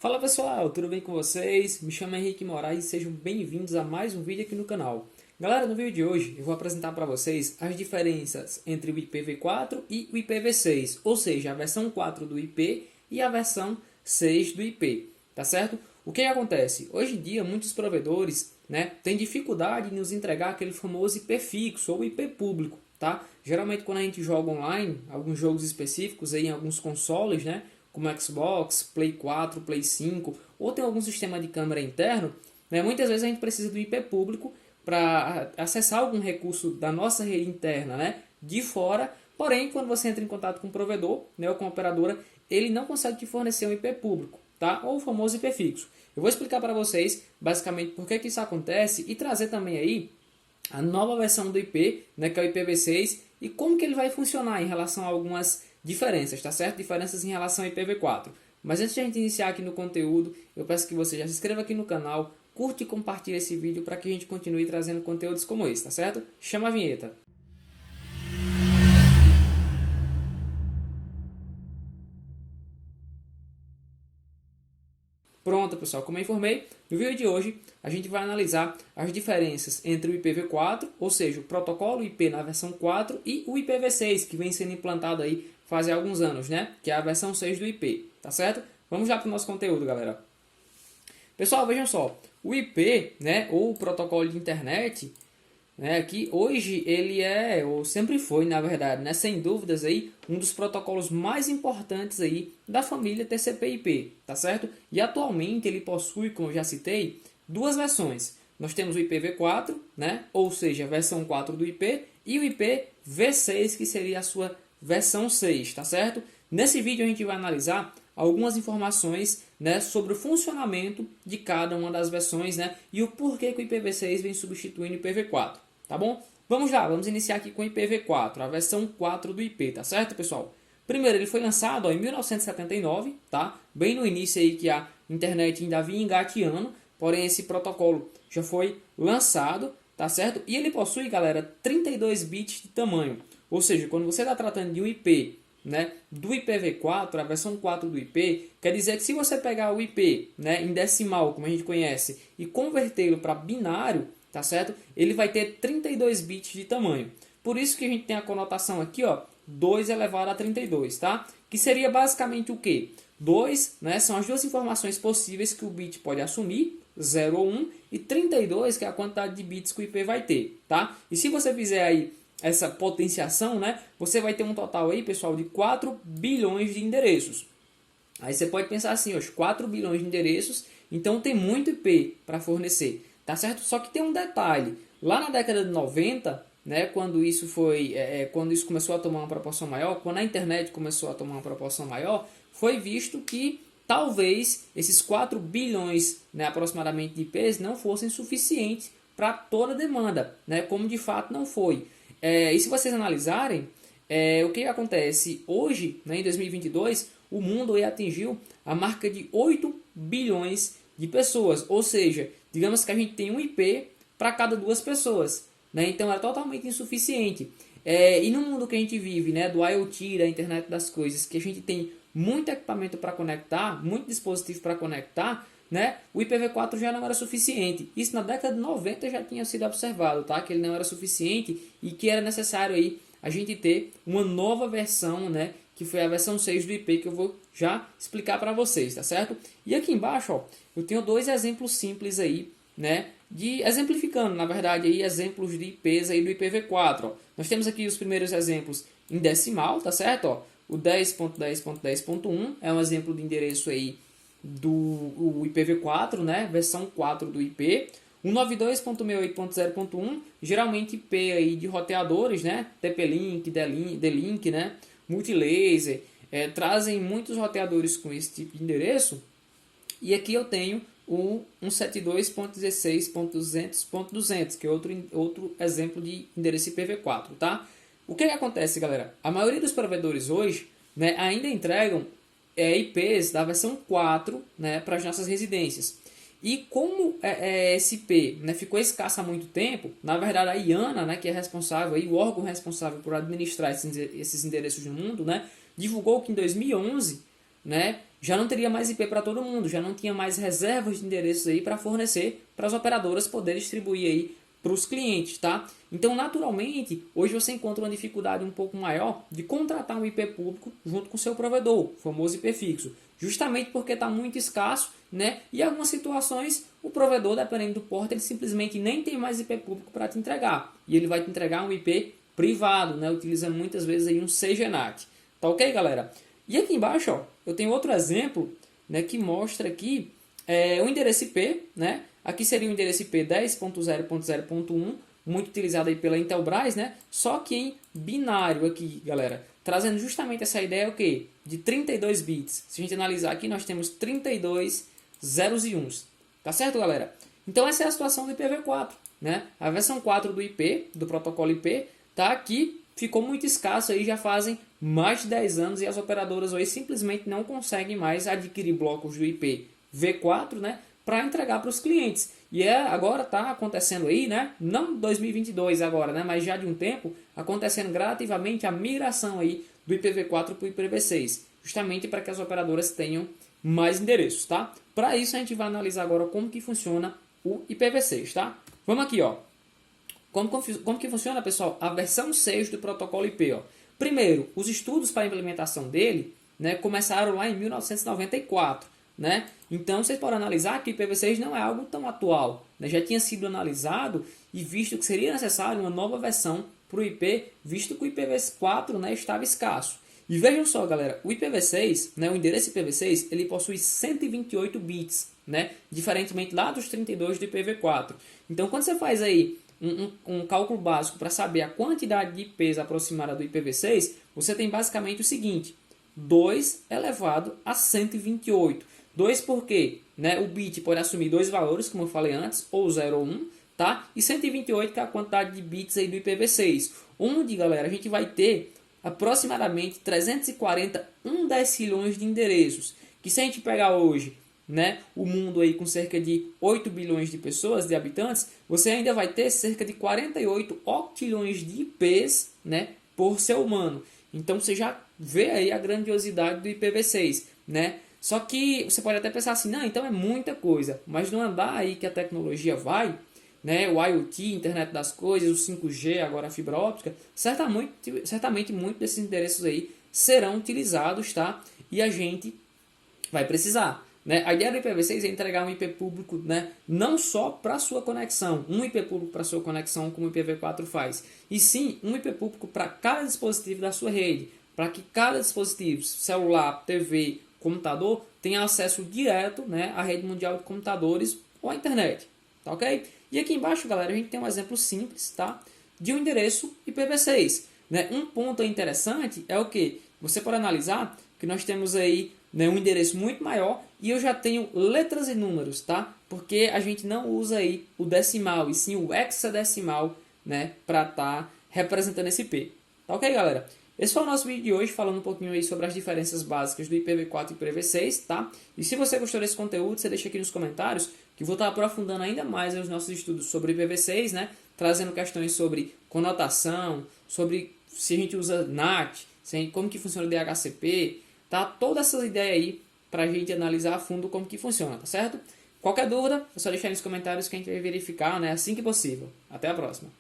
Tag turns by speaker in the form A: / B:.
A: Fala pessoal, tudo bem com vocês? Me chamo Henrique Moraes e sejam bem-vindos a mais um vídeo aqui no canal. Galera, no vídeo de hoje eu vou apresentar para vocês as diferenças entre o IPv4 e o IPv6, ou seja, a versão 4 do IP e a versão 6 do IP, tá certo? O que acontece? Hoje em dia muitos provedores têm dificuldade em nos entregar aquele famoso IP fixo ou IP público, tá? Geralmente quando a gente joga online, alguns jogos específicos aí em alguns consoles, como Xbox, Play 4, Play 5, ou tem algum sistema de câmera interno, muitas vezes a gente precisa do IP público para acessar algum recurso da nossa rede interna, de fora. Porém, quando você entra em contato com o provedor, ou com a operadora, ele não consegue te fornecer um IP público, tá? Ou o famoso IP fixo. Eu vou explicar para vocês, basicamente, por que isso acontece e trazer também aí a nova versão do IP, que é o IPv6, e como que ele vai funcionar em relação a algumas diferenças, tá certo? Diferenças em relação ao IPv4. Mas antes de a gente iniciar aqui no conteúdo, eu peço que você já se inscreva aqui no canal, curte e compartilhe esse vídeo para que a gente continue trazendo conteúdos como esse, tá certo? Chama a vinheta. Pronto, pessoal, como eu informei, no vídeo de hoje a gente vai analisar as diferenças entre o IPv4, ou seja, o protocolo IP na versão 4, e o IPv6, que vem sendo implantado aí faz alguns anos, que é a versão 6 do IP, tá certo? Vamos já para o nosso conteúdo, galera. Pessoal, vejam só, o IP, ou o protocolo de internet, que hoje ele é, ou sempre foi, na verdade, sem dúvidas aí, um dos protocolos mais importantes aí da família TCP/IP, tá certo? E atualmente ele possui, como eu já citei, duas versões. Nós temos o IPv4, ou seja, a versão 4 do IP, e o IPv6, que seria a sua versão 6, tá certo? Nesse vídeo a gente vai analisar algumas informações sobre o funcionamento de cada uma das versões, e o porquê que o IPv6 vem substituindo o IPv4, tá bom? Vamos lá, vamos iniciar aqui com o IPv4, a versão 4 do IP, tá certo, pessoal? Primeiro, ele foi lançado em 1979, tá? Bem no início aí que a internet ainda vinha engateando, porém esse protocolo já foi lançado, tá certo? E ele possui, galera, 32 bits de tamanho. Ou seja, quando você está tratando de um IP, do IPv4, a versão 4 do IP, quer dizer que se você pegar o IP, em decimal, como a gente conhece, e convertê-lo para binário, tá certo? Ele vai ter 32 bits de tamanho. Por isso que a gente tem a conotação aqui, ó, 2 elevado a 32, tá? Que seria basicamente o quê? 2, são as duas informações possíveis que o bit pode assumir, 0 ou 1, e 32, que é a quantidade de bits que o IP vai ter, tá? E se você fizer aí essa potenciação, você vai ter um total aí, pessoal, de 4 bilhões de endereços. Aí você pode pensar assim, os 4 bilhões de endereços, então tem muito IP para fornecer, tá certo? Só que tem um detalhe, lá na década de 90, quando isso começou a tomar uma proporção maior, quando a internet começou a tomar uma proporção maior, foi visto que talvez esses 4 bilhões, aproximadamente de IPs, não fossem suficientes para toda a demanda, como de fato não foi. E se vocês analisarem, o que acontece hoje, em 2022, o mundo atingiu a marca de 8 bilhões de pessoas. Ou seja, digamos que a gente tem um IP para cada 2 pessoas. Então é totalmente insuficiente. E no mundo que a gente vive, do IoT, da internet das coisas, que a gente tem muito equipamento para conectar, muito dispositivo para conectar, o IPv4 já não era suficiente. Isso na década de 90 já tinha sido observado, tá? Que ele não era suficiente e que era necessário aí a gente ter uma nova versão, que foi a versão 6 do IP, que eu vou já explicar para vocês, tá certo? E aqui embaixo, ó, eu tenho 2 exemplos simples aí, exemplificando, na verdade, aí, exemplos de IPs aí do IPv4, ó. Nós temos aqui os primeiros exemplos em decimal, tá certo? Ó, o 10.10.10.1 é um exemplo de endereço aí do IPv4, versão 4 do IP. O 92.68.0.1, geralmente IP aí de roteadores, TP-Link, D-Link, Multilaser, trazem muitos roteadores com esse tipo de endereço. E aqui eu tenho o 172.16.200.200, que é outro exemplo de endereço IPv4, tá? O que acontece, galera? A maioria dos provedores hoje, ainda entregam IPs da versão 4, para as nossas residências. E como esse IP ficou escasso há muito tempo, na verdade a IANA, que é responsável, aí, o órgão responsável por administrar esses endereços no mundo, divulgou que em 2011, já não teria mais IP para todo mundo, já não tinha mais reservas de endereços aí para fornecer para as operadoras poderem distribuir aí para os clientes, tá? Então, naturalmente, hoje você encontra uma dificuldade um pouco maior de contratar um IP público junto com o seu provedor, o famoso IP fixo, justamente porque está muito escasso, né? E em algumas situações, o provedor, dependendo do porte, ele simplesmente nem tem mais IP público para te entregar, e ele vai te entregar um IP privado, né? Utilizando muitas vezes aí um CGNAT. Tá ok, galera? E aqui embaixo, ó, eu tenho outro exemplo, né, que mostra aqui o endereço IP, né? Aqui seria o endereço IP 10.0.0.1, muito utilizado aí pela Intelbras, né? Só que em binário aqui, galera, trazendo justamente essa ideia o quê? De 32 bits. Se a gente analisar aqui, nós temos 32 zeros e uns. Tá certo, galera? Então essa é a situação do IPv4, né? A versão 4 do IP, do protocolo IP, tá aqui, ficou muito escasso aí, já fazem mais de 10 anos e as operadoras hoje simplesmente não conseguem mais adquirir blocos do IP V4, né, para entregar para os clientes. E agora está acontecendo aí, né, não 2022 agora, né, mas já de um tempo, acontecendo gradativamente a migração aí do IPv4 para o IPv6, justamente para que as operadoras tenham mais endereços, tá? Para isso a gente vai analisar agora como que funciona o IPv6, tá? Vamos aqui, ó. Como que funciona, pessoal? A versão 6 do protocolo IP, ó. Primeiro, os estudos para a implementação dele, né, começaram lá em 1994, né? Então, vocês podem analisar que o IPv6 não é algo tão atual, né? Já tinha sido analisado e visto que seria necessário uma nova versão para o IP, visto que o IPv4, né, estava escasso. E vejam só, galera, o IPv6, né, o endereço IPv6, ele possui 128 bits, né? Diferentemente lá dos 32 do IPv4. Então, quando você faz aí um cálculo básico para saber a quantidade de IPs aproximada do IPv6, você tem basicamente o seguinte: 2 elevado a 128. 2 porque, né, o bit pode assumir dois valores, como eu falei antes, ou 0 ou 1, tá? E 128 que é a quantidade de bits aí do IPv6. Onde, galera, a gente vai ter aproximadamente 340 decilhões de endereços. Que se a gente pegar hoje, né, o mundo aí com cerca de 8 bilhões de pessoas, de habitantes, você ainda vai ter cerca de 48 octilhões de IPs, né, por ser humano. Então você já vê aí a grandiosidade do IPv6, né? Só que você pode até pensar assim, não, então é muita coisa, mas no andar aí que a tecnologia vai, né, o IoT, Internet das Coisas, o 5G, agora a fibra óptica, certamente muitos desses endereços aí serão utilizados, tá? E a gente vai precisar. Né? A ideia do IPv6 é entregar um IP público, né, não só para a sua conexão, um IP público para a sua conexão, como o IPv4 faz, e sim um IP público para cada dispositivo da sua rede, para que cada dispositivo, celular, TV, computador, tenha acesso direto, né, à rede mundial de computadores ou à internet. Tá ok? E aqui embaixo, galera, a gente tem um exemplo simples, tá, de um endereço IPv6. Né? Um ponto interessante é o que? Você pode analisar que nós temos aí, né, um endereço muito maior e eu já tenho letras e números, tá? Porque a gente não usa aí o decimal e sim o hexadecimal, né, para estar representando esse IP. Tá ok, galera? Esse foi o nosso vídeo de hoje, falando um pouquinho aí sobre as diferenças básicas do IPv4 e IPv6, tá? E se você gostou desse conteúdo, você deixa aqui nos comentários que eu vou estar aprofundando ainda mais os nossos estudos sobre IPv6, né? Trazendo questões sobre conotação, sobre se a gente usa NAT, como que funciona o DHCP, tá? Todas essas ideias aí para a gente analisar a fundo como que funciona, tá certo? Qualquer dúvida, é só deixar aí nos comentários que a gente vai verificar, né, assim que possível. Até a próxima!